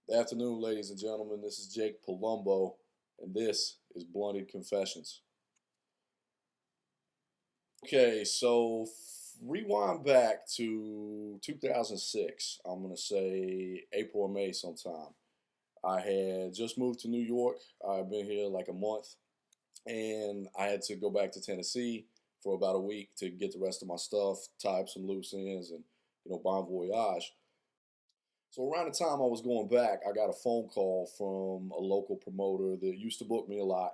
Good afternoon, ladies and gentlemen. This is Jake Palumbo, and this is Blunted Confessions. Okay, so rewind back to 2006. I'm going to say April or May sometime. I had just moved to New York. I've been here like a month, and I had to go back to Tennessee for about a week to get the rest of my stuff, tie up some loose ends, and bon voyage. So around the time I was going back, I got a phone call from a local promoter that used to book me a lot,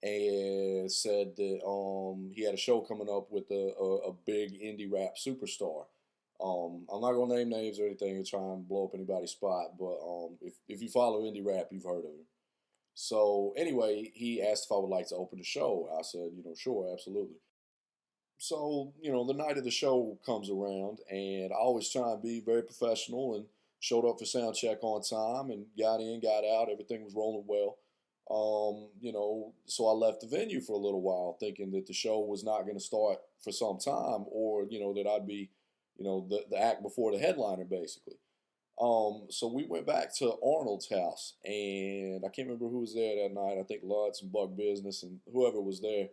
and said that he had a show coming up with a big indie rap superstar. I'm not gonna name names or anything to try and blow up anybody's spot, but if you follow indie rap, you've heard of him. So anyway, he asked if I would like to open the show. I said, sure, absolutely. So, the night of the show comes around, and I always try and be very professional and showed up for sound check on time and got in, got out. Everything was rolling well. So I left the venue for a little while thinking that the show was not going to start for some time, or, that I'd be, the act before the headliner, basically. So we went back to Arnold's house, and I can't remember who was there that night. I think Lutz and Buck Business and whoever was there.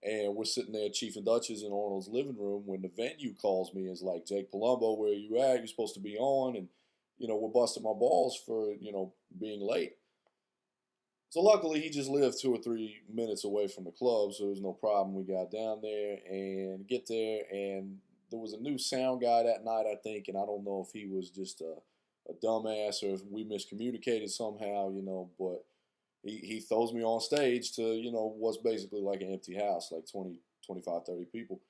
And we're sitting there, Chief and Duchess, in Arnold's living room when the venue calls me and is like, Jake Palumbo, where are you at? You're supposed to be on. And, we're busting my balls for, being late. So luckily, he just lived 2 or 3 minutes away from the club, so there was no problem. We got down there and get there, and there was a new sound guy that night, I think, and I don't know if he was just a dumbass or if we miscommunicated somehow, but he throws me on stage to, what's basically like an empty house, like 20, 25, 30 people.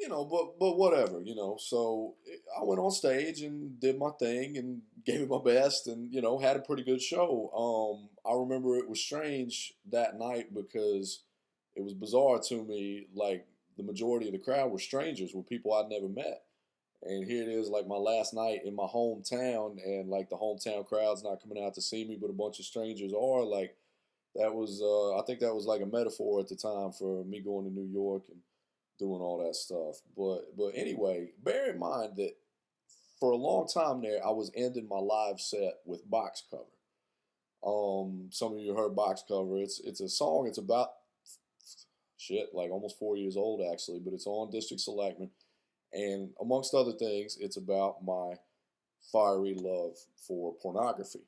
But whatever, So I went on stage and did my thing and gave it my best, and had a pretty good show. I remember it was strange that night because it was bizarre to me. Like the majority of the crowd were strangers, were people I'd never met, and here it is, like my last night in my hometown, and like the hometown crowd's not coming out to see me, but a bunch of strangers are. Like that was, I think that was like a metaphor at the time for me going to New York and doing all that stuff. But anyway, bear in mind that for a long time there, I was ending my live set with Box Cover. Some of you heard Box Cover. It's a song. It's about shit, like almost 4 years old actually, but it's on District Selectman, and amongst other things, it's about my fiery love for pornography.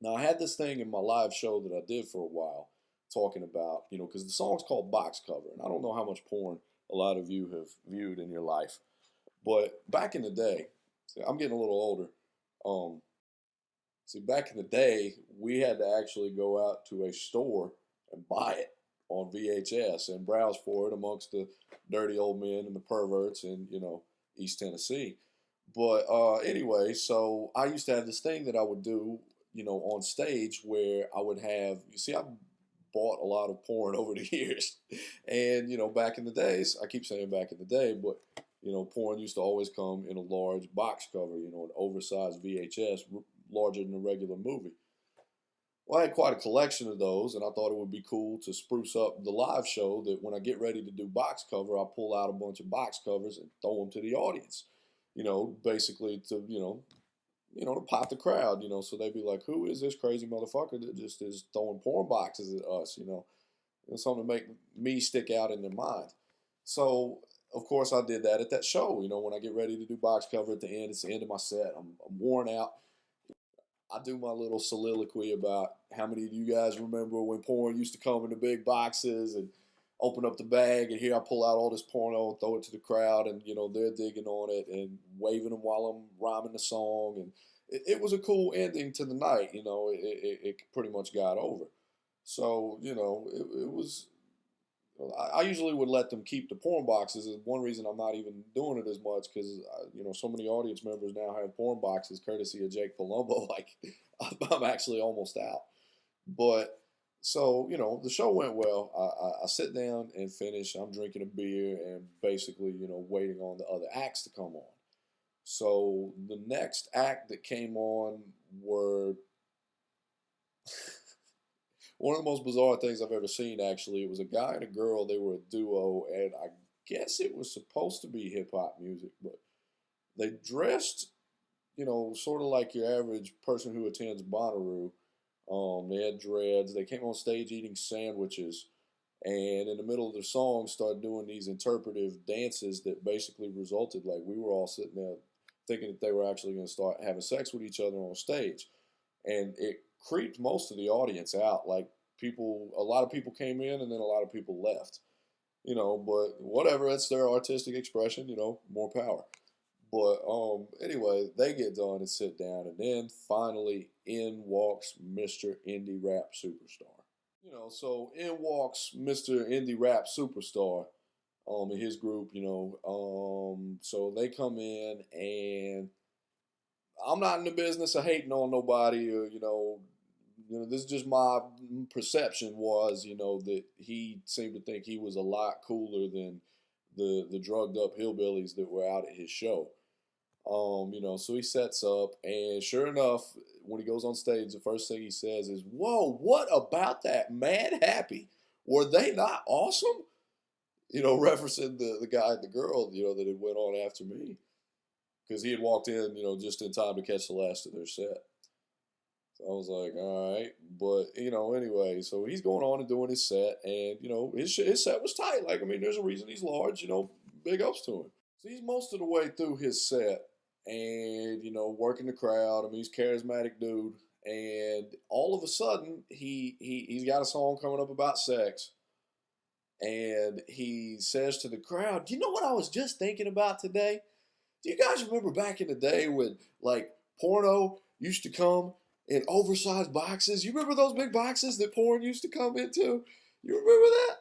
Now I had this thing in my live show that I did for a while, talking about, because the song's called Box Cover, and I don't know how much porn a lot of you have viewed in your life. But back in the day, see, I'm getting a little older. Um, back in the day, we had to actually go out to a store and buy it on VHS and browse for it amongst the dirty old men and the perverts in, East Tennessee. But anyway, so I used to have this thing that I would do, on stage where I would have, I bought a lot of porn over the years. And, back in the days, I keep saying back in the day, but, porn used to always come in a large box cover, an oversized VHS, larger than a regular movie. Well, I had quite a collection of those, and I thought it would be cool to spruce up the live show that when I get ready to do box cover, I pull out a bunch of box covers and throw them to the audience, basically to, to pop the crowd, so they'd be like, who is this crazy motherfucker that just is throwing porn boxes at us, something to make me stick out in their mind. So, of course, I did that at that show, when I get ready to do box cover at the end, it's the end of my set, I'm worn out. I do my little soliloquy about how many of you guys remember when porn used to come in the big boxes and open up the bag, and here I pull out all this porno and throw it to the crowd, and they're digging on it and waving them while I'm rhyming the song, and it was a cool ending to the night. It pretty much got over. So it was. I usually would let them keep the porn boxes. Is one reason I'm not even doing it as much, because so many audience members now have porn boxes courtesy of Jake Palumbo. Like I'm actually almost out. But so the show went well. I sit down and finish. I'm drinking a beer and basically waiting on the other acts to come on. So the next act that came on were one of the most bizarre things I've ever seen, actually. It was a guy and a girl. They were a duo, and I guess it was supposed to be hip hop music, but they dressed sort of like your average person who attends Bonnaroo. They had dreads. They came on stage eating sandwiches, and in the middle of the song, started doing these interpretive dances that basically resulted like we were all sitting there thinking that they were actually going to start having sex with each other on stage, and it creeped most of the audience out. Like a lot of people came in, and then a lot of people left. But whatever, it's their artistic expression. More power. But anyway, they get done and sit down, and then finally in walks Mr. Indie Rap Superstar. So in walks Mr. Indie Rap Superstar, in his group. So they come in, and I'm not in the business of hating on nobody, or this is just my perception was, that he seemed to think he was a lot cooler than the drugged up hillbillies that were out at his show. So he sets up, and sure enough, when he goes on stage, the first thing he says is, "Whoa, what about that Mad Happy? Were they not awesome?" Referencing the guy and the girl, that had went on after me, because he had walked in, just in time to catch the last of their set. So I was like, all right, but anyway, so he's going on and doing his set, and his set was tight. Like, I mean, there's a reason he's large. Big ups to him. So he's most of the way through his set, and working the crowd. I mean, he's a charismatic dude, and all of a sudden, he's got a song coming up about sex, and he says to the crowd, "You know what I was just thinking about today? Do you guys remember back in the day when like porno used to come in oversized boxes? You remember those big boxes that porn used to come into? You remember that?"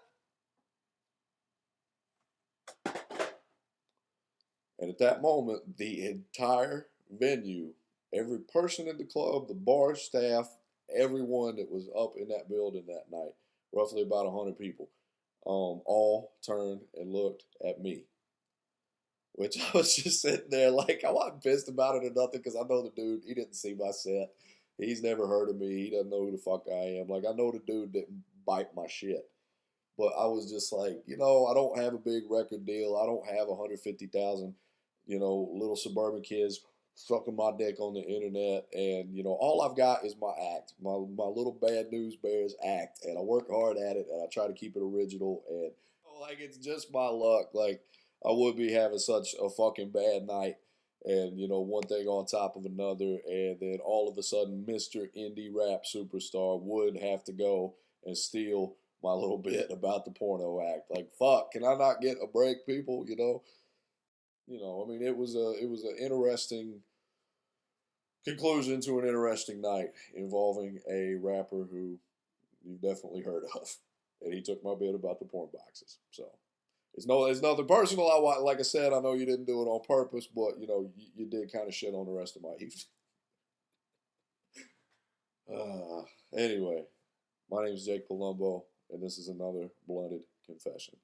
And at that moment, the entire venue, every person in the club, the bar staff, everyone that was up in that building that night, roughly about 100 people, all turned and looked at me. Which I was just sitting there like, I wasn't pissed about it or nothing, because I know the dude, he didn't see my set. He's never heard of me. He doesn't know who the fuck I am. Like, I know the dude didn't bite my shit. But I was just like, I don't have a big record deal. I don't have 150,000, little suburban kids sucking my dick on the internet. And, all I've got is my act, my little Bad News Bears act. And I work hard at it, and I try to keep it original. And, like, it's just my luck. Like, I would be having such a fucking bad night, and one thing on top of another, and then all of a sudden Mr. Indie Rap Superstar would have to go and steal my little bit about the porno act. Like, fuck, can I not get a break, people? I mean, it was an interesting conclusion to an interesting night involving a rapper who you've definitely heard of, and he took my bit about the porn boxes. So. It's nothing personal. Like I said, I know you didn't do it on purpose, but you did kind of shit on the rest of my evening. Anyway, my name is Jake Palumbo, and this is another blunted confession.